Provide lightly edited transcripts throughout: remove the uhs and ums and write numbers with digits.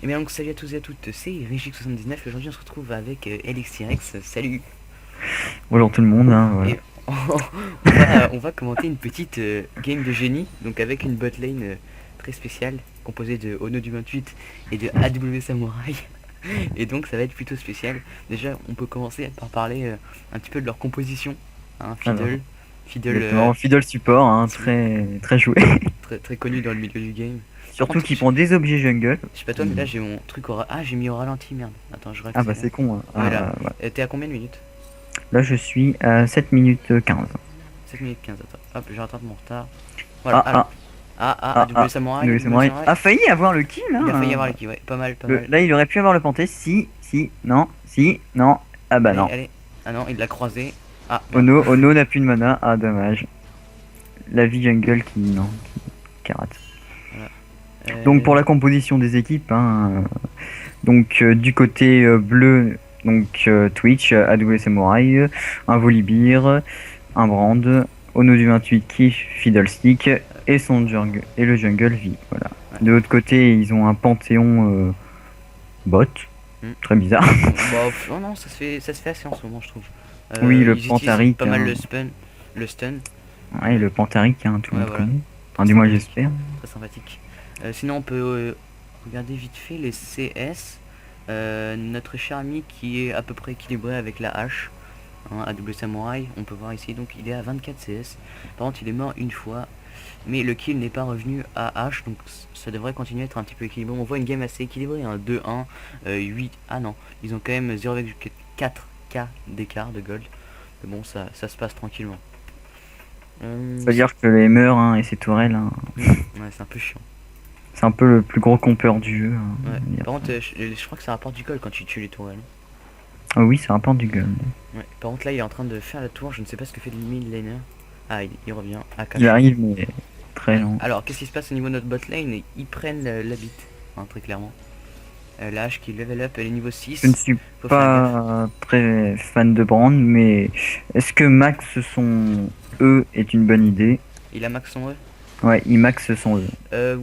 Et bien donc salut à tous et à toutes, c'est Régix79 et aujourd'hui on se retrouve avec LXTRX, salut. Bonjour tout le monde, hein, voilà. Et on va commenter une petite game de génie, donc avec une botlane très spéciale, composée de Ono du 28 et de AW Samurai. Et donc ça va être plutôt spécial. Déjà on peut commencer par parler un petit peu de leur composition, hein, Alors, Fiddle exactement, Fiddle support, hein, très très joué. très, très connu dans le milieu du game. Par Surtout contre, qui prend des objets jungle. je sais pas toi mais là qui- j'ai mon truc ah j'ai mis au ralenti, merde. Attends, je Ah bah réaccélère. c'est con, hein. Ouais là. Voilà. T'es à combien de minutes? Là je suis à 7 minutes 15. 7 minutes 15, attends. Hop, je rattrape mon retard. Voilà, Ah alors. ah AW Samurai, le AW samouraï Samurai. a failli avoir le kill, Il a failli hein. avoir les kills, ouais. Pas mal, pas mal. Là il aurait pu avoir le panté, si, non. Ah bah Allez, non. allez. Ah non, il l'a croisé. Ah, merde. Ono n'a plus de mana, ah dommage. La vie jungle non, qui rate. Voilà. Donc pour la composition des équipes, hein, donc du côté bleu, donc Twitch, AW Samurai, un Volibear, un Brand, Ono du 28 qui Fiddlestick et son jungle et le jungle V. Voilà. Ouais. De l'autre côté, ils ont un Panthéon bot, Hmm. très bizarre. Bah, oh non, ça se fait assez en ce moment, je trouve. Oui, le Ils utilisent Pantaric, pas mal hein. le stun. Ouais, le Pantaric, hein, tout le Ouais, monde voilà. connaît. Enfin, Très du moins sympathique. j'espère. Très sympathique. Sinon, on peut regarder vite fait les CS. Notre cher ami qui est à peu près équilibré avec la hache. Hein, AW Samurai, on peut voir ici, donc il est à 24 CS. Par contre, il est mort une fois, mais le kill n'est pas revenu à H, donc ça devrait continuer à être un petit peu équilibré. On voit une game assez équilibrée, hein, 2-1, 8. Ah non, ils ont quand même 0,4k d'écart de gold. Mais bon, ça se passe tranquillement. Ça veut dire que les meurs, hein, et ses tourelles, hein, Ouais, c'est un peu chiant. c'est un peu le plus gros compeur du jeu, hein, Ouais. on va dire Par contre, ça. je crois que ça rapporte du gold quand tu tues les tourelles. Ah oui, ça rapporte du gun. Ouais. Par contre, là, il est en train de faire la tour. Je ne sais pas ce que fait le mid laner. Ah, il revient. Ah, Il caché. arrive, mais très lent. Alors, qu'est-ce qui se passe au niveau de notre bot lane? Ils prennent la bite, hein, très clairement. La hache qui level up, elle est niveau Je ne 6. suis Faut faire gaffe. pas très fan de Brand, mais est-ce que max son E est une bonne idée? Il a max son E. Ouais, il max son E. Euh,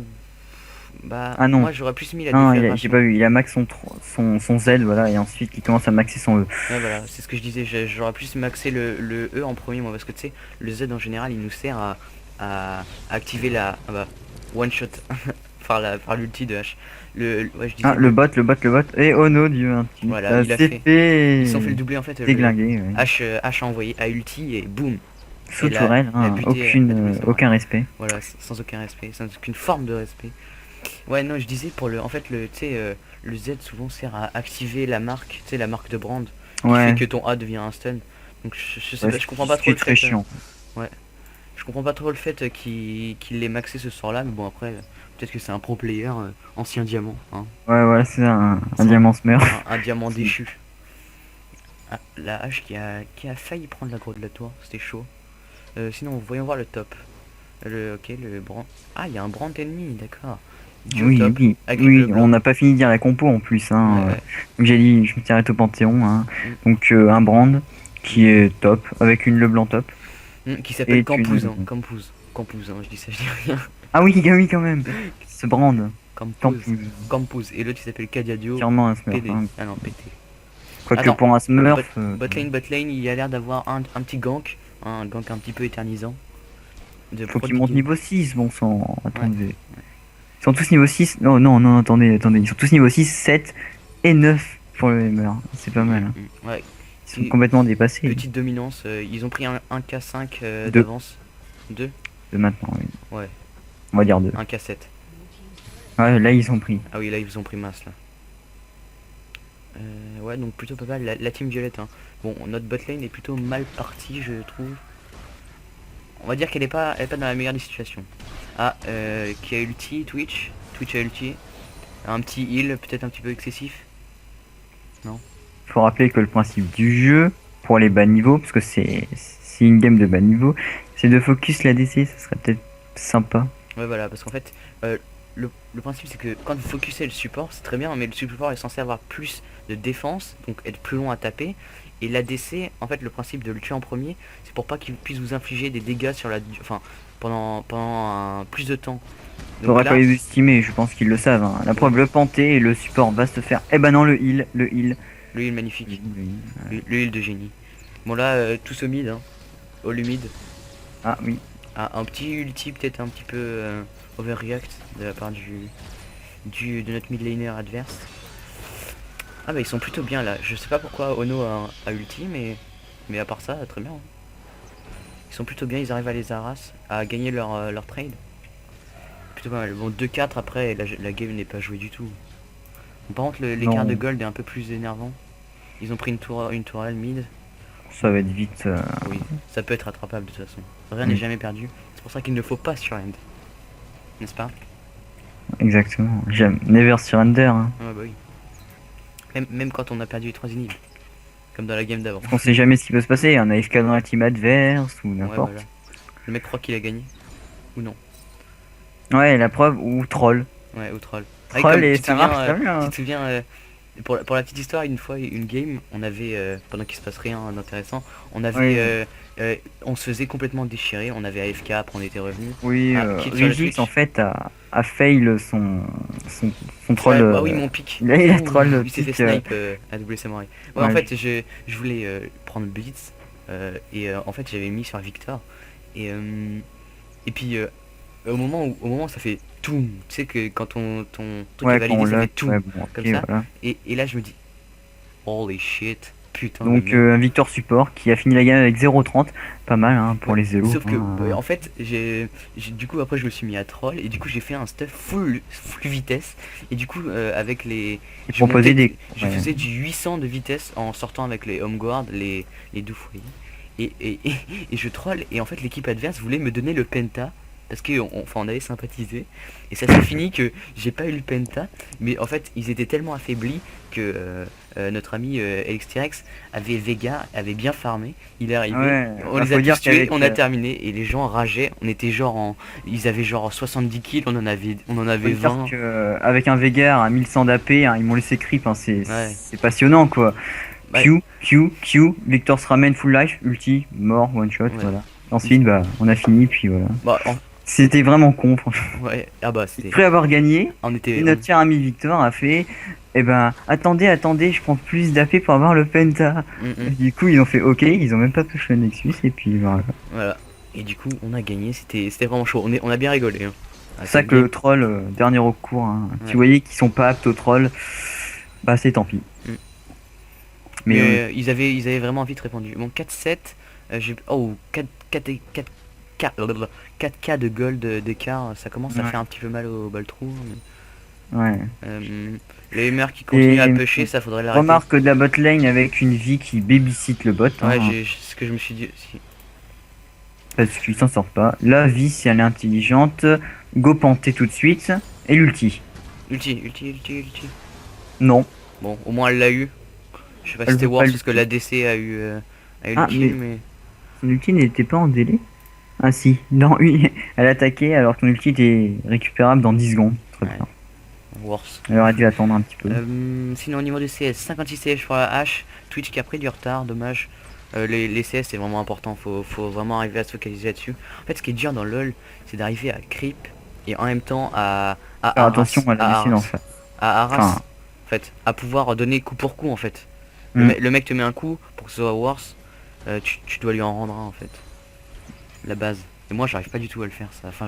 Bah, Ah non, moi j'aurais plus mis la non, j'ai déflagration. pas vu, il a max son Z, voilà, et ensuite il commence à maxer son E. Ouais, voilà, c'est ce que je disais. J'aurais plus maxé le E en premier, moi, parce que tu sais, le Z en général il nous sert à activer la. Ah bah, one shot par l'ulti de H. Ouais, je Ah, disais le bot, et oh no, Dieu, un petit, Voilà, ça il a s'est fait. fait Ils ont fait le doublé en fait. déglinguer, ouais. H a envoyé à ulti et boum. Sous Et là, tourelle, elle a hein, buté AW Samurai. aucun respect. Voilà, sans aucun respect, sans aucune forme de respect. Ouais, non, je disais pour le. En fait, tu sais, le Z souvent sert à activer la marque, tu sais, la marque de brand, qui fait Ouais, que ton A devient un stun. Donc je sais ouais, pas, je comprends pas ce trop qui est le très fait. chiant. Ouais, je comprends pas trop le fait qu'il l'ait maxé ce soir-là, mais bon, après, peut-être que c'est un pro player, ancien diamant, hein. Ouais, voilà, c'est un C'est un, diamant smurf. un diamant déchu. Ah, la hache qui a failli prendre la grotte de la tour, c'était chaud. Sinon, voyons voir le top. Ok, le brand. Ah, il y a un brand ennemi, d'accord. Du au Oui, top, oui, avec le oui, on blanc. n'a pas fini de dire la compo en plus, Ouais, hein. ouais. Comme j'ai dit, je me suis arrêté au Panthéon, hein. Mm, Donc un brand qui est top, avec une leblanc top, qui s'appelle et Campouze, hein. une... Campouze, hein, je dis ça, je dis rien. Ah oui, quand même, ce brand, Campouze. Campus, Campouze. Et l'autre, il s'appelle Cadiadio sûrement un smurf, PD. hein. Ah non, PT. Quoique Attends, pour un smurf... botlane, il a l'air d'avoir un petit gank. Un gank un petit peu éternisant. De faut qu'il prod monte game. niveau 6, bon sang, Ouais. attendez. Ils sont tous niveau 6. Non, non, non, attendez. Ils sont tous niveau 6, 7 et 9 pour le Hammer. C'est pas mal, hein. Ouais. Ils sont complètement dépassés. Petite dominance. Ils ont pris un K5 2 d'avance. 2. de maintenant, oui. Ouais. On va dire 2. Un K7. Ouais, là, ils ont pris. Ah oui, là, ils ont pris masse, là. Ouais, donc plutôt pas mal. La team violette, hein. Bon, notre botlane est plutôt mal partie, je trouve. On va dire elle est pas dans la meilleure des situations. Ah, qui a ulti, Twitch a ulti. Un petit heal, peut-être un petit peu excessif. Non. Faut rappeler que le principe du jeu, pour les bas niveaux, parce que c'est une game de bas niveau, c'est de focus la DC. Ça serait peut-être sympa. Ouais, voilà, parce qu'en fait, le principe c'est que quand vous focussez le support, c'est très bien, mais le support est censé avoir plus de défense, donc être plus long à taper. Et l'ADC, en fait, le principe de le tuer en premier, c'est pour pas qu'il puisse vous infliger des dégâts sur la, enfin, pendant plus de temps. Donc Faudra là, pas les estimer, je pense qu'ils le savent. Hein. La preuve, le Panté et le support va se faire. Eh ben non, le heal. le heal Le magnifique. heal. Le heal de génie. Bon là, tous au mid, hein. All humide. Ah oui. Ah, un petit ulti peut-être un petit peu overreact de la part de notre mid laner adverse. Ah bah ils sont plutôt bien là. Je sais pas pourquoi Ono a ulti, mais à part ça, très bien. Ils sont plutôt bien, ils arrivent à les harass, à gagner leur trade. Plutôt pas mal. Bon, 2-4 après, la game n'est pas jouée du tout. Bon, par contre, l'écart de Non, gold est un peu plus énervant. Ils ont pris une tourelle mid. ça va être vite. Oui, ça peut être rattrapable de toute façon. Rien n'est Mm. jamais perdu. C'est pour ça qu'il ne faut pas surrender. N'est-ce pas? Exactement. J'aime. Never surrender. Hein. Ah bah oui. Même quand on a perdu les 3 inhibs. Comme dans la game d'avant. On sait jamais ce qui peut se passer. Un AFK dans la team adverse ou Ouais, n'importe. voilà. Le mec croit qu'il a gagné. Ou non. Ouais, la preuve ou troll. Ouais, ou troll. Troll et tu te ça souviens, marche très bien. tu te souviens pour la petite histoire, une fois, une game, on avait, pendant qu'il se passe rien d'intéressant, on avait, Oui. on se faisait complètement déchirer, on avait AFK, après on était revenu. Oui, Ah, kill sur le Régis Twitch. en fait a fail son troll. Ah oui, mon pic. Il a Ouh, troll le il s'est fait pic. snipe à double samurai. Ouais, en Ouais, fait, je voulais prendre Blitz, et en fait, j'avais mis sur Victor, et puis au moment où ça fait tout, tu sais que quand ton truc est ouais, quand on validé, ça l'a. fait tout, Ouais, bon, comme ok, ça. voilà. Et là, je me dis, holy shit, putain de Donc merde. un Victor Support qui a fini la game avec 0,30. Pas mal hein, pour Ouais, les élos. sauf que, ouais, Hein. en fait, du coup, après, je me suis mis à troll, et du coup, j'ai fait un stuff full vitesse, et du coup, avec les. Et Je proposer montais, des. je Ouais. faisais du 800 de vitesse en sortant avec les home guard, les doux foyers. Et je troll, et en fait, l'équipe adverse voulait me donner le penta. Parce on avait sympathisé. Et ça s'est fini que j'ai pas eu le penta. Mais en fait, ils étaient tellement affaiblis que notre ami Elix avait Vega, avait bien farmé. Il est arrivé. Ouais, On bah, les a faut tous dire tués, qu'avec on a terminé. Et les gens rageaient. On était genre en. Ils avaient genre 70 kills, on en faut avait dire 20. que avec un Veigar à 1100 d'AP, hein, ils m'ont laissé creep, hein, Ouais. c'est passionnant quoi. Bah, Q, Victor se ramène full life, ulti, mort, one shot, ouais. voilà. Ensuite, bah, on a fini, puis voilà. Bah, C'était vraiment con, franchement. ouais. Ah bah, c'était. Après avoir gagné, On et était. notre cher ami Victor a fait, eh ben, attendez, je prends plus d'AP pour avoir le penta. Et Mm. du coup, ils ont fait ok, ils ont même pas touché le Nexus, et puis voilà. Voilà. Et du coup, on a gagné. C'était vraiment chaud. On a bien rigolé. Hein. Ah, C'est ça cette que le game. troll, dernier recours, hein. Ouais. Si vous voyez qu'ils sont pas aptes au troll, bah c'est tant pis. Mm. Mais Mais ils avaient vraiment vite répondu. Bon, 4-7, oh, 4K de gold d'écart, ça commence à ouais, faire un petit peu mal au Baltrou. ouais. Les humeurs qui continuent à Et pusher, ça faudrait l'arrêter. remarque de la bot lane avec une vie qui babysit le bot, Ouais, hein, ce que je me suis dit aussi. parce qu'il s'en sort pas. La vie, si elle est intelligente, go panter tout de suite, et l'ulti. Ulti. Non, Bon, au moins elle l'a eu. Je sais pas si elle c'était veut pas worse parce que l'ulti. l'ADC a eu Ah, le kill, mais mais. son ulti n'était pas en délai? Ah si, non, oui, elle attaquait alors que son ulti était récupérable dans 10 secondes. Très Ouais, bien. worse. Elle aurait dû attendre un petit peu. Sinon au niveau des CS, 56 CH pour la hache, Twitch qui a pris du retard, dommage. Les CS c'est vraiment important, faut vraiment arriver à se focaliser là-dessus. En fait ce qui est dur dans LoL, c'est d'arriver à creep et en même temps à Faire harass, attention à la à blessure d'en harass, face. à harass, Enfin, en fait, à pouvoir donner coup pour coup en fait. hmm. Le mec te met un coup pour que ce soit worse, tu dois lui en rendre un en fait. La base. Et moi j'arrive pas du tout à le faire ça. Enfin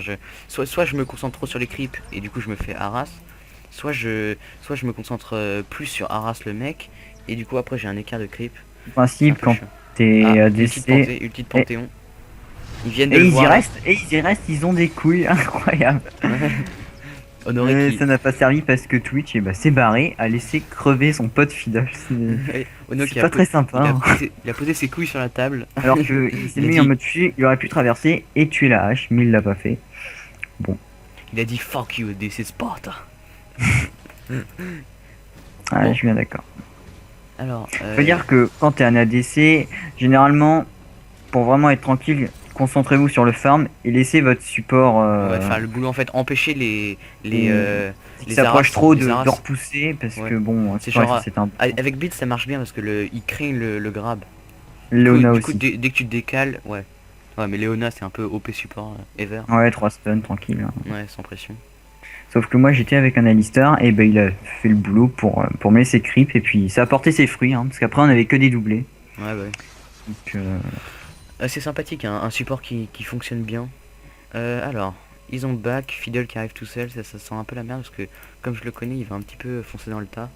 soit je me concentre trop sur les creeps et du coup je me fais harass, soit je me concentre plus sur harass le mec et du coup après j'ai un écart de creep. En C'est un principe, peu quand chiant. t'es Ah, ADC, ulti de et, Panthéon. Ils viennent de et le ils y voir là. restent, ils ont des couilles incroyables. Honoré Mais qui. ça n'a pas servi parce que Twitch s'est barré, a laissé crever son pote Fidel. Ono C'est pas très sympa. Hein. il a posé ses couilles sur la table. Alors que il s'est Il a mis dit, en mode tuer, il aurait pu traverser et tuer la hache, mais il l'a pas fait. Bon, il a dit fuck you, this is Sparta. ah, Bon. je suis bien d'accord. Alors, Faut dire que quand t'es un ADC, généralement, pour vraiment être tranquille, concentrez-vous sur le farm et laissez votre support. on va faire le boulot en fait, empêcher les Qui s'approche harass, trop les harass. de repousser parce Ouais. que bon, C'est pareil, genre, ça, c'est un avec Blitz ça marche bien parce que il craigne le grab. Léona Du coup, aussi. dès que tu te décales, ouais. Ouais, mais Léona c'est un peu OP support, ever. Ouais, 3 stuns tranquille. Hein. Ouais, sans pression. Sauf que moi j'étais avec un Alistar et ben il a fait le boulot pour me laisser creep et puis ça a porté ses fruits hein, parce qu'après on avait que des doublés. Ouais, bah. Donc C'est sympathique, hein, un support qui fonctionne bien. Alors, ils ont back, Fiddle qui arrive tout seul, ça sent un peu la merde parce que comme je le connais, il va un petit peu foncer dans le tas.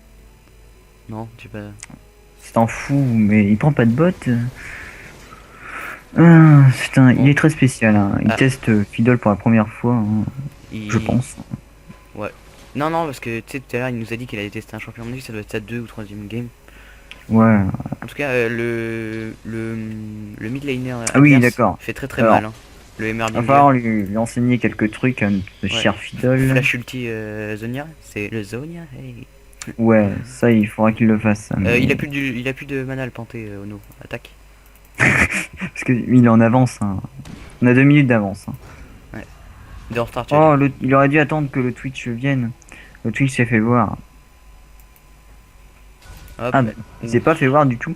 Non, tu pas. c'est un fou mais il prend pas de bot. Putain, il Bon, est très spécial. Hein. Il ah, teste Fiddle pour la première fois, hein, je il. pense. Ouais. Non, non, parce que tu sais, tout à l'heure, il nous a dit qu'il allait tester un champion. À mon avis, ça doit être sa 2 ou troisième game. Ouais. En tout cas, le mid laner Ah oui, adverse d'accord. fait très très Alors, mal. Hein. Le il va Heimerdinger. falloir lui enseigner quelques trucs à notre Ouais. cher Fiddle. Flash ulti Zonia. C'est le Zonia. Hey. Ouais, ça il faudra qu'il le fasse. Il Mais... a plus il a plus de mana le panté, Ono. Attaque. Parce qu'il est en avance. Hein. On a 2 minutes d'avance. Hein. Ouais. Il est en retard, tu as dit. Oh, il aurait dû attendre que le Twitch vienne. Le Twitch s'est fait voir. Hop. Ah, bah, il s'est pas fait voir du tout.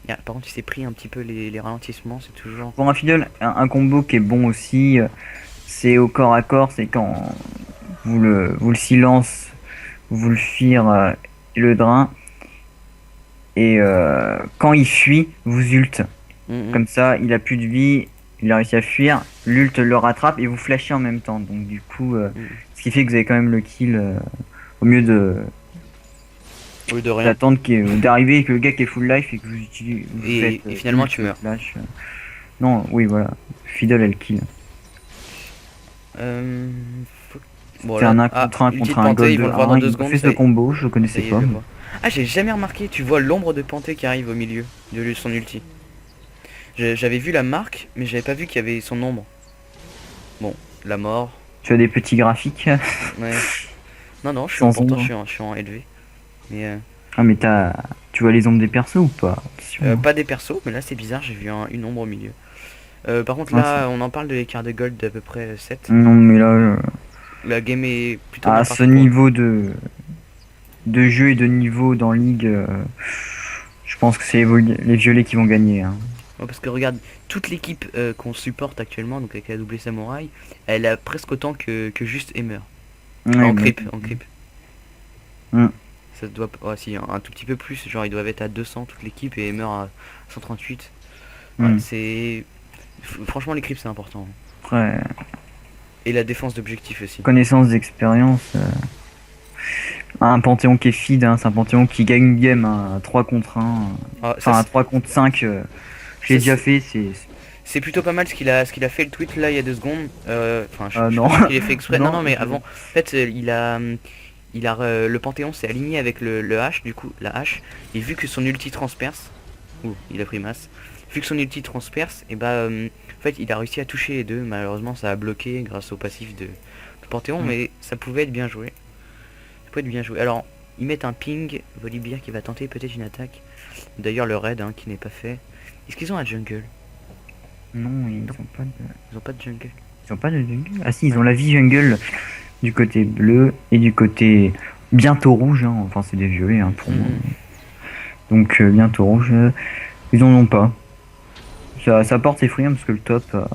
Ah, par contre, il s'est pris un petit peu les ralentissements, c'est toujours. Pour un Fiddle, un combo qui est bon aussi, c'est au corps à corps. C'est quand vous le silence, vous le fire et le drain. Et quand il fuit, vous ult. Mm, Comme ça, il a plus de vie, il a réussi à fuir, l'ult le rattrape et vous flashez en même temps. Donc du coup, mm. ce qui fait que vous avez quand même le kill au mieux Au lieu de rien. d'attendre d'arriver et que le gars qui est full life et que vous faites Et finalement, ult, tu meurs. flash. Non, oui, voilà. Fiddle elle kill. Euh... faut- Bon, C'est là. un 1 Ah, contre 1 ulti de contre un panté, gold ils vont le voir 1. dans deux Il secondes. fait ce combo, je Ça connaissais y est, pas. je le vois. Ah, j'ai jamais remarqué, tu vois l'ombre de panté qui arrive au milieu de son ulti. J'avais vu la marque, mais j'avais pas vu qu'il y avait son ombre. Bon, la mort. Tu as des petits graphiques Ouais. Non, non, sans pourtant ombre. je suis en élevé. Mais Ah, mais tu vois les ombres des persos ou pas? Attention, hein. pas des persos, mais là c'est bizarre, j'ai vu une ombre au milieu. Par contre, Ah, là, on en parle de l'écart de gold d'à peu près 7. non, mais là, La game est plutôt à bien ce partie pour eux. niveau de jeu et de niveau dans League, je pense que c'est les violets qui vont gagner. Hein. Ouais, parce que regarde, toute l'équipe qu'on supporte actuellement, donc avec la double Samouraï, elle a presque autant que juste Emmer. Ouais, En mais- creep, en creep. Mm. Ça doit. Ouais, si, un tout petit peu plus. Genre, ils doivent être à 200 toute l'équipe et Emmer à 138. Ouais, Mm. c'est. Franchement, les creeps c'est important. Après, Et la défense d'objectif aussi. connaissance d'expérience. Un Panthéon qui est feed, hein, c'est un Panthéon qui gagne une game hein, à 3 contre 1. Ah, Enfin, à 3 contre 5. Je l'ai ça, déjà fait, c'est. c'est plutôt pas mal ce qu'il a fait le tweet là il y a 2 secondes. Enfin, je Non. pense pas qu'il ait fait exprès. Non, Non, non, mais avant. En fait, le Panthéon s'est aligné avec le H, du coup, la hache. Et vu que son ulti transperce. Ouh, il a pris masse. Vu que son ulti transperce, et bah. En fait, il a réussi à toucher les deux. Malheureusement, ça a bloqué grâce au passif de Panthéon, Mm. mais ça pouvait être bien joué. Ça pouvait être bien joué. Alors, ils mettent un ping, Volibear qui va tenter peut-être une attaque. D'ailleurs, le raid hein, qui n'est pas fait. Est-ce qu'ils ont un jungle? Non, ils ont pas de. Ils ont pas de jungle. Ils ont pas de jungle. Ah si, ils ont la vie jungle du côté bleu et du côté bientôt rouge. Hein. Enfin, c'est des violets hein, pour moi. Mhm. Donc bientôt rouge. Ils en ont pas. Ça porte ses fruits hein, parce que le top a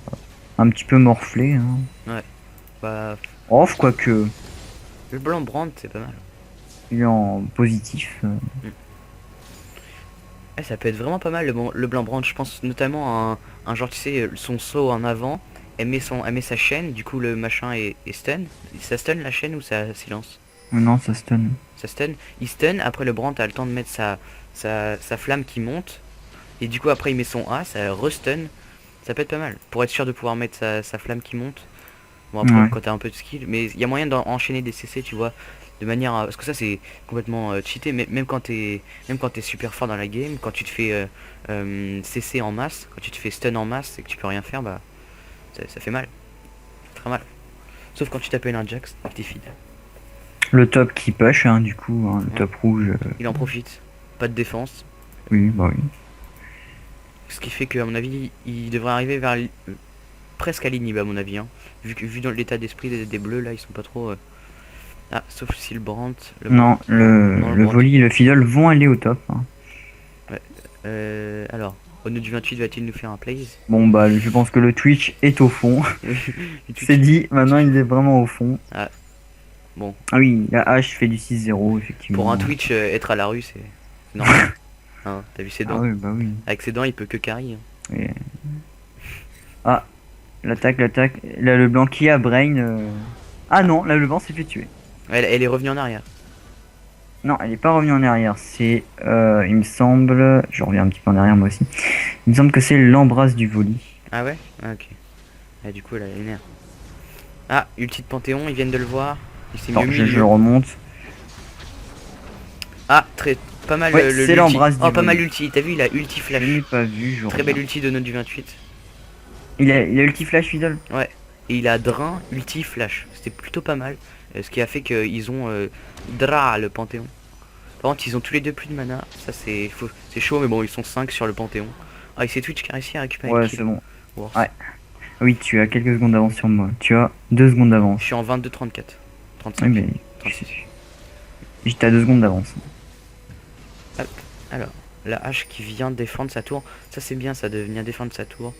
un petit peu morflé. Hein. Bah, Off, quoique le blanc brand, c'est pas mal. il est en positif. Eh, ça peut être vraiment pas mal le blanc brand. Je pense notamment à un genre, tu sais, son saut en avant. Elle met sa chaîne, du coup le machin est stun. Ça stun la chaîne ou ça silence? Non, ça stun. Ça stun. Il stun, après le brand a le temps de mettre sa flamme qui monte. Et du coup après il met son A, ça restun. Ça peut être pas mal. Pour être sûr de pouvoir mettre sa flamme qui monte. Bon après Ouais. quand t'as un peu de skill. Mais il y a moyen d'enchaîner des CC tu vois. De manière à... Parce que ça c'est complètement cheaté. Mais même quand t'es super fort dans la game. Quand tu te fais CC en masse. Quand tu te fais stun en masse et que tu peux rien faire. Bah ça fait mal. Très mal. Sauf quand tu t'appelles un Jax et que t'es feed. Le top qui push, hein, du coup, hein, le Ouais. top rouge. Il en profite. Pas de défense. Oui, bah oui. Ce qui fait qu'à mon avis, il devrait arriver vers presque à l'inhib à mon avis. Hein. Vu dans l'état d'esprit des bleus, là, ils sont pas trop... Ah, sauf si le Brandt... Non, Non, le Brandt. volley et le fiddle vont aller au top. Hein. Alors, Ono du 28 va-t-il nous faire un plays? Bon, bah, je pense que le Twitch est au fond. Et tout- C'est dit, maintenant il est vraiment au fond. Bon, Ah oui, la hache fait du 6-0, effectivement. pour un Twitch, être à la rue, c'est normal. Hein, t'as vu ses Ah dents? oui, bah oui. Avec ses dents, il peut que carry. Hein. Et- Ah, l'attaque. Là, le blanc qui a Brain. Ah non, là, le blanc s'est fait tuer. Elle est revenue en arrière. Non, elle est pas revenue en arrière. C'est, il me semble, je reviens un petit peu en arrière moi aussi. Il me semble que c'est l'embrasse du volley. Ah ouais? Ah, ok. Ah, du coup, elle a les nerfs. Ah, ulti de Panthéon, ils viennent de le voir. Il s'est mis au Attends, je milieu. remonte. Ah, très pas mal Ouais, le c'est l'ulti. l'embrasse du Oh, pas mal volley. l'ulti. T'as vu, il a ulti Je l'ai flash. pas vu, je Très belle reviens. ulti de note du 28. Il a ulti flash fiddle. Ouais. Et il a Drain, ulti, flash. C'était plutôt pas mal. Ce qui a fait qu'ils ont Dra, le Panthéon. Par contre, ils ont tous les deux plus de mana. Ça, c'est chaud, mais bon, ils sont 5 sur le Panthéon. Ah, et c'est Twitch qui a réussi à récupérer le Ouais, kill. c'est bon. Worse. Ouais. Oui, tu as quelques secondes d'avance sur moi. Tu as 2 secondes d'avance. Je suis en 22-34. 35. Oui, mais 36. j'étais à 2 secondes d'avance. Hop. Alors, la hache qui vient défendre sa tour. Ça, c'est bien, ça, de venir défendre sa tour.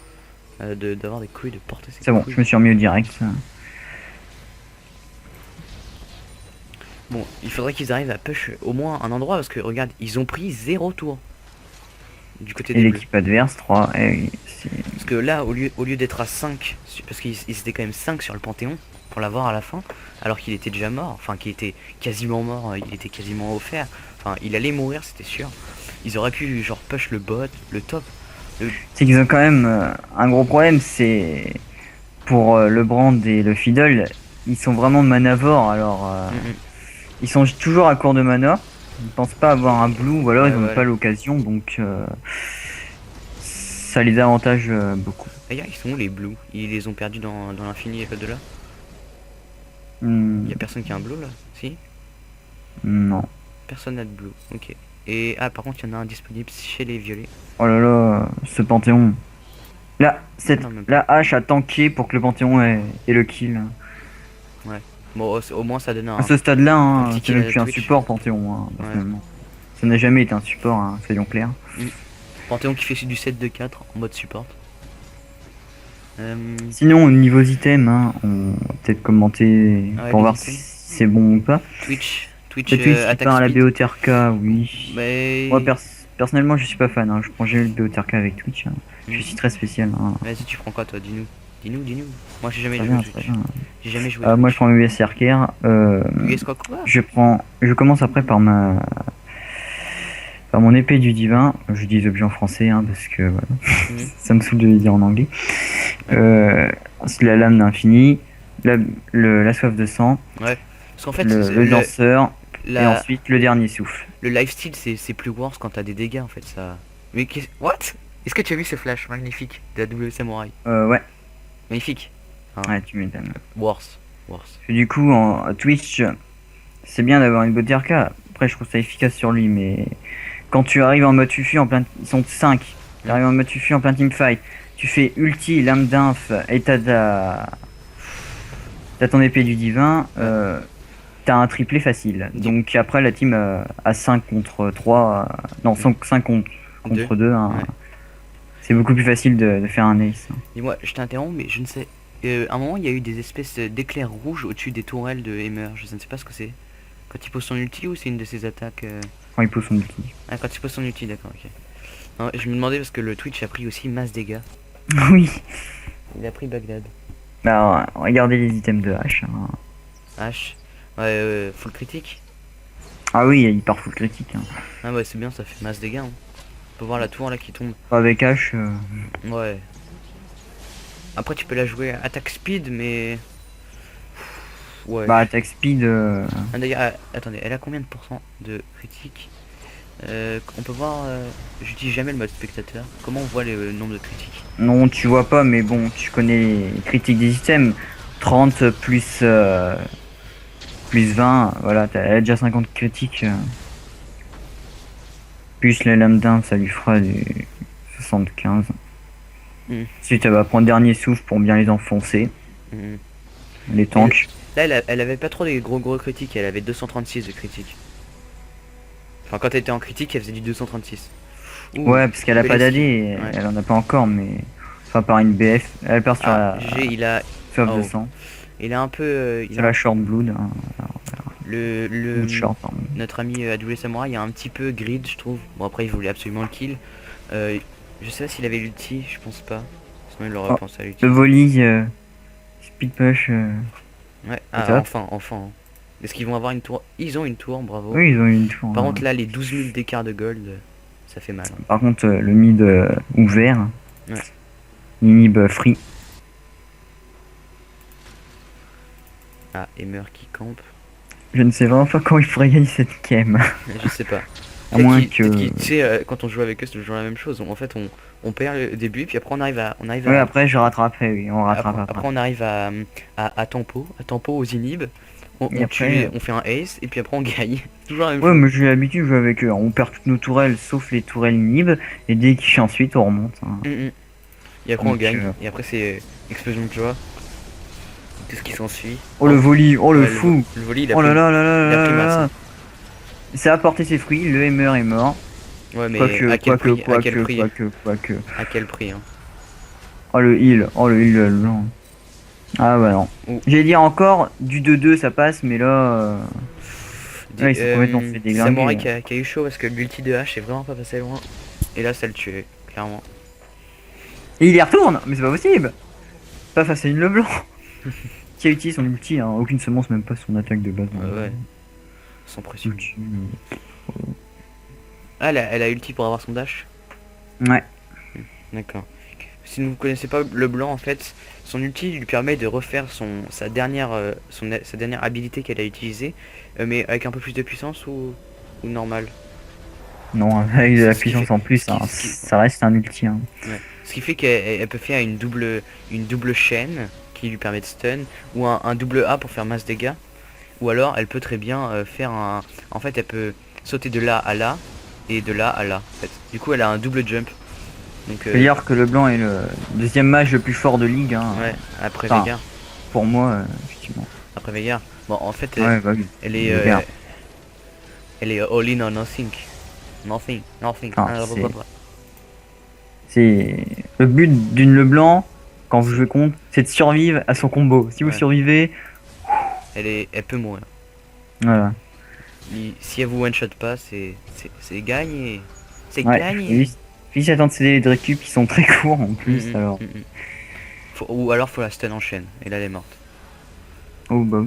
D'avoir des couilles, de porter ses C'est bon, couilles. je me suis remis au direct. Bon, il faudrait qu'ils arrivent à push au moins un endroit parce que regarde, ils ont pris 0 tour du côté Et des bleus. l'équipe adverse, 3. Eh oui, Parce que là, au lieu d'être à 5, parce qu'ils étaient quand même 5 sur le Panthéon pour l'avoir à la fin, alors qu'il était déjà mort, enfin qu'il était quasiment mort, il était quasiment offert, enfin il allait mourir, c'était sûr. Ils auraient pu genre push le bot, le top. c'est qu'ils ont quand même un gros problème, c'est pour le Brand et le Fiddle, ils sont vraiment manavores, alors Mm, mm. ils sont toujours à court de mana, ils ne pensent pas avoir un blue, ou alors Ouais, ils n'ont voilà. pas l'occasion, donc ça les avantage beaucoup. D'ailleurs, ils sont où les blues? Ils les ont perdus dans l'infini de là. Hmm, Il y a personne qui a un blue là? Si? non. Personne n'a de blue, ok. Et ah, par contre, il y en a un disponible chez les violets. Oh là là, ce Panthéon. Là, Non, même pas. la hache a tanké pour que le Panthéon ait le kill. Bon, au moins ça donne À un. ce stade-là, Un hein, petit c'est kill à même la plus un Twitch. support Panthéon, hein, Ouais. personnellement. Ça n'a jamais été un support, hein, soyons clairs. Panthéon qui fait du 7-2-4 en mode support. Sinon, au niveau item, hein, on va peut-être commenter Ouais, pour les voir items. si c'est bon ou pas. Twitch Le Twitch qui attaque part à la speed. BOTRK, oui. Mais Moi, personnellement, je suis pas fan. Hein. Je prends jamais le BOTRK avec Twitch. Hein. Je suis très spécial. Hein. vas-y, tu prends quoi toi? Dis-nous. Dis-nous. Moi j'ai jamais Très joué bien, Twitch. très bien. J'ai jamais joué Moi, je Twitch. prends US Archer. US quoi quoi? Je commence après par par mon épée du divin. Je dis les objets en français, hein, parce que voilà. Mhm. Ça me saoule de les dire en anglais. C'est la lame d'infini, la soif de sang, Ouais. Parce qu'en fait, le danseur, et la- ensuite le dernier souffle. le lifesteal c'est plus worse quand t'as des dégâts en fait ça. Mais what? Est-ce que tu as vu ce flash magnifique de la W Samurai? Ouais, Magnifique. ouais, tu m'étonnes. Worse. Et du coup, en Twitch, c'est bien d'avoir une botte RK. Après, je trouve ça efficace sur lui, mais quand tu arrives en mode Fufu en plein. Ils sont 5. Tu arrives en mode Fufu en plein teamfight. Tu fais ulti, lame d'inf, et t'as ton épée du divin. T'as un triplé facile. Donc après, la team a 5 contre 3. Non, 5 contre 2. Hein. Ouais. C'est beaucoup plus facile de faire un ace. Dis-moi, je t'interromps, mais je ne sais. À un moment, il y a eu des espèces d'éclairs rouges au-dessus des tourelles de Hammer. Je ne sais pas ce que c'est. Quand il pose son ulti ou c'est une de ses attaques Quand il pose son ulti. Ah, quand il pose son ulti, d'accord, ok. Non, je me demandais parce que le Twitch a pris aussi masse dégâts. Oui. Il a pris Bagdad. Bah, regardez les items de H. Hein. H. Ouais, full critique. Ah oui, il part full critique. Hein. Ah ouais, c'est bien, ça fait masse dégâts. Hein. On peut voir la tour là qui tombe. Avec H. Ouais. Après, tu peux la jouer à attaque speed, mais. Ouais. Bah, attack speed. Ah, d'ailleurs, attendez, elle a combien de pourcents de critique? On peut voir. J'utilise jamais le mode spectateur. Comment on voit le nombre de critiques? Non, tu vois pas, mais bon, tu connais les critiques des items. 30 plus, plus 20, voilà, elle a déjà 50 critiques. Plus la lame d'un, ça lui fera du 75. Ensuite, elle va prendre dernier souffle pour bien les enfoncer. Mhm. Les tanks. Là, elle avait pas trop des gros critiques, elle avait 236 de critiques. Enfin, quand elle était en critique, elle faisait du 236. Ouh, Ouais, parce qu'elle a pas d'AD, ouais. elle en a pas encore, mais. Enfin, par une BF, elle part sur la G, il a. soif de Oh. sang. Il a un peu. C'est la short blood. Hein. Le Ou short, pardon. notre ami AW Samurai a un petit peu grid, je trouve. Bon, après, il voulait absolument le kill. Euh, je sais pas s'il avait l'ulti, je pense pas. Sinon, il aurait Oh, pensé à le l'utiliser. volley, speed push, Ouais, au ah, top. enfin. Hein. Est-ce qu'ils vont avoir une tour? Ils ont une tour, bravo. Oui, ils ont eu une tour. Par contre, là, les 12 000 d'écart de gold, ça fait mal. Hein. Par contre, le mid ouvert, Ouais. l'inhib free. Ah, Emer qui campe. Je ne sais vraiment pas quand il pourrait gagner cette game. Je sais pas. À moins que. Tu sais, quand on joue avec eux, c'est toujours la même chose. En fait, on perd le début, puis après Ouais, après je rattraperai, oui, on rattrape après on arrive à tempo aux inhibs. Et après, On fait un ace, et puis après on gagne. Toujours la même ouais, chose. mais j'ai l'habitude de jouer avec eux. On perd toutes nos tourelles sauf les tourelles inhib. Et dès qu'ils ensuite, on remonte. Hein. Et après on Donc, gagne. Et après c'est explosion de joie. Tout ce qui s'ensuit. Oh le volley, oh le Ouais, fou. le volley, il a Oh là pris, là là là il a là pris là masse. là. Ça a apporté ses fruits, le hammer est mort. Ouais, mais Quoique, à quel prix? quoique. À quel prix hein. Oh le heal, non. Ah bah non. Ouh. J'allais dire encore, du 2-2 ça passe, mais là... là ils sont complètement fait Samurai déglinguer. qui a eu chaud parce que l'ulti de H est vraiment pas passé loin. Et là ça le tuait, clairement. Et il y retourne. Mais c'est pas possible. Pas face à une Leblanc. Qui a utilisé son ulti, hein. Aucune semence, même pas son attaque de base. Ouais. Sans pression. Ulti. Ah, elle a ulti pour avoir son dash. Ouais. D'accord. Si vous ne connaissez pas le blanc, en fait, son ulti lui permet de refaire sa dernière habilité qu'elle a utilisée, mais avec un peu plus de puissance ou normal. Non, avec de la Ce qui puissance fait- en plus, ce qui- hein, ce qui- ça reste un ulti. Hein. Ouais. Ce qui fait qu'elle peut faire une double chaîne qui lui permet de stun, ou un double A pour faire masse dégâts, ou alors elle peut très bien faire un... En fait, elle peut sauter de là à là, et de là à là. En fait. Du coup, elle a un double jump. Donc, Je veux dire que Leblanc est le deuxième mage le plus fort de ligue. Hein. ouais, après Enfin, Veigar. pour moi, effectivement. Après Veigar. Bon, en fait, Ouais, bah oui. elle est Veigar. elle est all in or nothing. Nothing. Ah, c'est le but d'une Leblanc quand vous jouez contre, c'est de survivre à son combo. Si vous Ouais. survivez, Elle peut mourir. voilà. Si elle vous one shot pas, c'est gagné. C'est Ouais. gagné. Puis j'attends de ces récup qui sont très courts en plus. Mm, mm, Alors, mm, mm. Ou alors faut la stun en chaîne. Et là elle est morte. oh bah,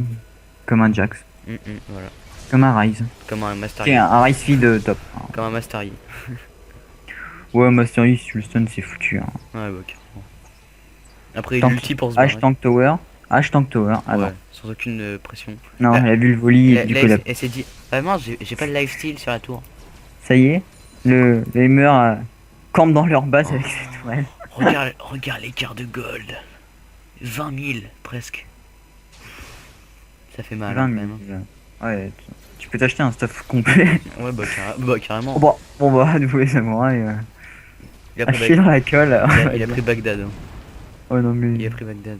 comme un Jax, Voilà. comme un Ryze. Comme un C'est Master Yi. un Ryze feed top. Hein. Comme un Master Yi. Ouais, Master Yi, si tu le stun, c'est foutu. Hein. Ouais, bah, carrément. Après Tank- l'ulti pour se barrer. Tank Tower. Tank Tower. Ah Ouais, non. sans aucune pression. Non, Là- elle a vu le volley du coup. Elle s'est dit, ah mince, j'ai pas de lifesteal sur la tour. Ça y est, le Hammer campent dans leur base avec ses tourelles. Regarde l'écart de gold. 20 000 presque. Ça fait mal. 20 hein, 000. quand même, hein. Ouais, tu peux t'acheter un stuff complet. Ouais, bah, carrément. Bon bah, nouveau les samouraïs. Il a À pris, chier dans la colle. il a pris Bagdad. Hein. Oh non mais. Il a pris Bagdad.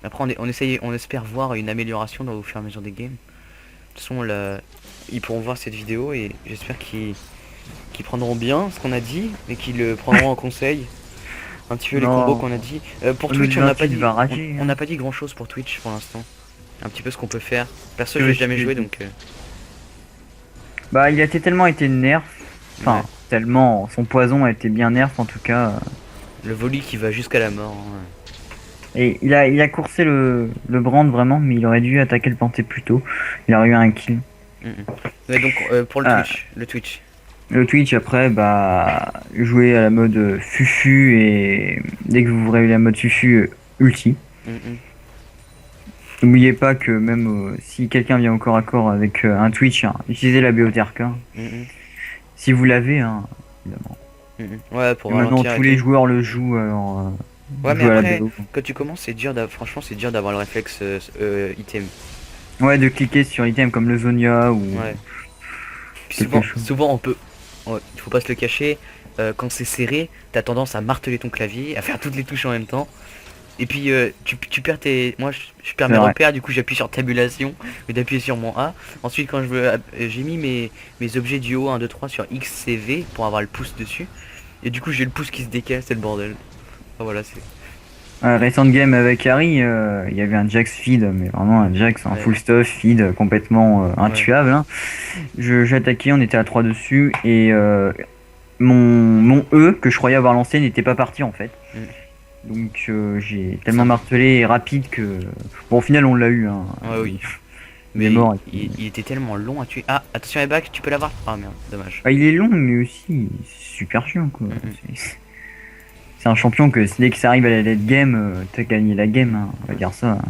Après, on espère voir une amélioration au fur et à mesure des games. De toute façon, ils pourront voir cette vidéo et j'espère qu'ils prendront bien ce qu'on a dit et qu'ils le prendront en conseil. Un petit peu les Non. combos qu'on a dit. Pour Le Twitch, on n'a pas 28 dit, va rager, on n'a pas dit grand chose pour Twitch pour l'instant. Un petit peu ce qu'on peut faire. Perso, Que j'ai je jamais te joué dis. donc. Bah, il a tellement été nerf. Enfin, Ouais. tellement. Son poison a été bien nerf en tout cas. Le volley qui va jusqu'à la mort. Hein. Et il a coursé le Brand vraiment, mais il aurait dû attaquer le Panté plus tôt. Il aurait eu un kill. Ouais, donc pour le Ah. Twitch. Le Twitch. Le Twitch après, bah, jouer à la mode Fufu et dès que vous réveillez la mode Fufu, ulti. Mm, mm. N'oubliez pas que même si quelqu'un vient au corps à corps avec un Twitch, hein, utilisez la BOTRK. Mm, mm. Si vous l'avez, hein, évidemment. Ouais, pour Et maintenant, ralentir et tous les tout. joueurs le jouent. Alors, Ouais, mais jouez à la après, BO. quand tu commences, franchement, c'est dur d'avoir le réflexe item. Ouais, de cliquer sur item comme le Zonia ou. Ouais. Puis Quelque chose. souvent on peut. Ouais, il faut pas se le cacher. Quand c'est serré, t'as tendance à marteler ton clavier, à faire toutes les touches en même temps. Et puis tu perds tes. Moi je perds mes C'est vrai. repères, du coup j'appuie sur tabulation, et d'appuyer sur mon A. Ensuite quand je veux. J'ai mis mes objets du haut 1, 2, 3 sur X, C, V pour avoir le pouce dessus. Et du coup j'ai le pouce qui se décale, c'est le bordel. Enfin, voilà, c'est. Recent game avec Harry, il y avait un Jax feed, mais vraiment un Jax, un Ouais. full stuff feed complètement Ouais. intuable, hein. J'ai attaqué, on était à 3 dessus, et mon E, que je croyais avoir lancé, n'était pas parti en fait. Mm. Donc j'ai Ça tellement me- martelé et rapide que... Bon, au final, on l'a eu, hein. Ouais, oui. Il est Mais mort. il était tellement long à tuer. Ah, attention les bacs, tu peux l'avoir. Ah merde, dommage. Il est long, mais aussi super chiant, quoi. Mm, mm. C'est un champion que dès que ça arrive à la late game, t'as gagné la game, hein, on va Ouais. dire ça, hein.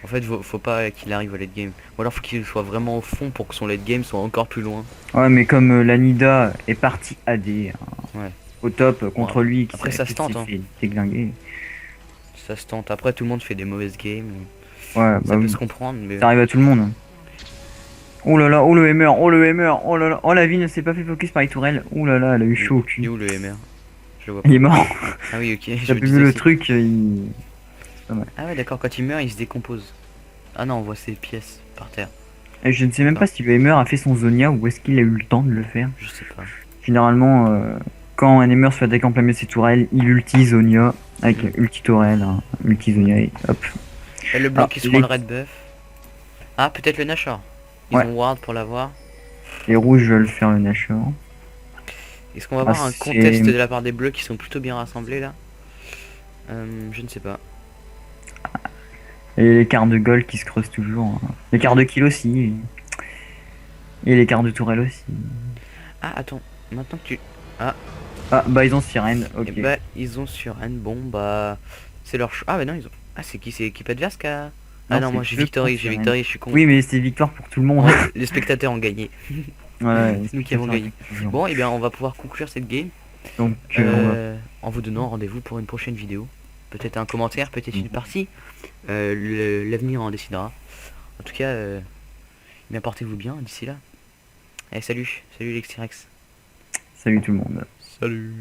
En fait, faut pas qu'il arrive au late game. Ou alors faut qu'il soit vraiment au fond pour que son late game soit encore plus loin. Ouais, mais comme la Nida est partie AD, hein, Ouais. au top Bon, contre lui, après ça se qui s'est tente, hein. fait déglinguer. Ça se tente. Après, tout le monde fait des mauvaises games. Ouais, Ça bah peut oui, se comprendre, mais ça arrive à tout le monde, hein. Oh là là, oh le hammer, oh le hammer, oh là là, oh la vie ne s'est pas fait focus par les tourelles. Oh là là, elle a eu chaud au il est cul. où le MR? Je le vois Il pas. est mort. Ah oui, ok, je T'as me vu disais le si. truc, il... C'est pas mal. Ah ouais, d'accord, quand il meurt, il se décompose. Ah non, on voit ses pièces par terre. Et je ne sais même pas D'accord, si le hammer a fait son Zonia ou est-ce qu'il a eu le temps de le faire. je sais pas. Généralement, quand un hammer se fait attaquer en plein milieu de ses tourelles, il ulti Zonia avec Mm. ulti tourelle, hein, ulti Zonia et hop. Et le blanc Alors, qui se prend le red buff. Ah, peut-être le Nashor. Ils ouais, ont ward pour l'avoir. les rouges veulent faire le Nashor. Est-ce qu'on va Ah, avoir un c'est... contest de la part des bleus qui sont plutôt bien rassemblés là? Je ne sais pas. Et les cartes de gold qui se creusent toujours, hein. Les cartes de kill aussi. Et les cartes de tourelle aussi. Ah, attends, maintenant que tu. Ah, Ah, bah ils ont sirène, et ok. bah, ils ont sur N. Bon, bah. C'est leur choix. Ah, bah non, ils ont. Ah, c'est qui? C'est l'équipe adverse qui a. Ah Non, non, c'est moi j'ai bleu contre Victory, sirène. je suis con. Oui, mais c'est victoire pour tout le monde. Ouais, les spectateurs ont gagné. Ouais, C'est nous qui avons gagné. toujours. Bon, et bien, on va pouvoir conclure cette game Donc, on va... en vous donnant rendez-vous pour une prochaine vidéo. Peut-être un commentaire, peut-être une partie. L'avenir en décidera. En tout cas, bien portez-vous bien d'ici là. Allez, salut, salut Lex-T-Rex. Salut tout le monde. Salut.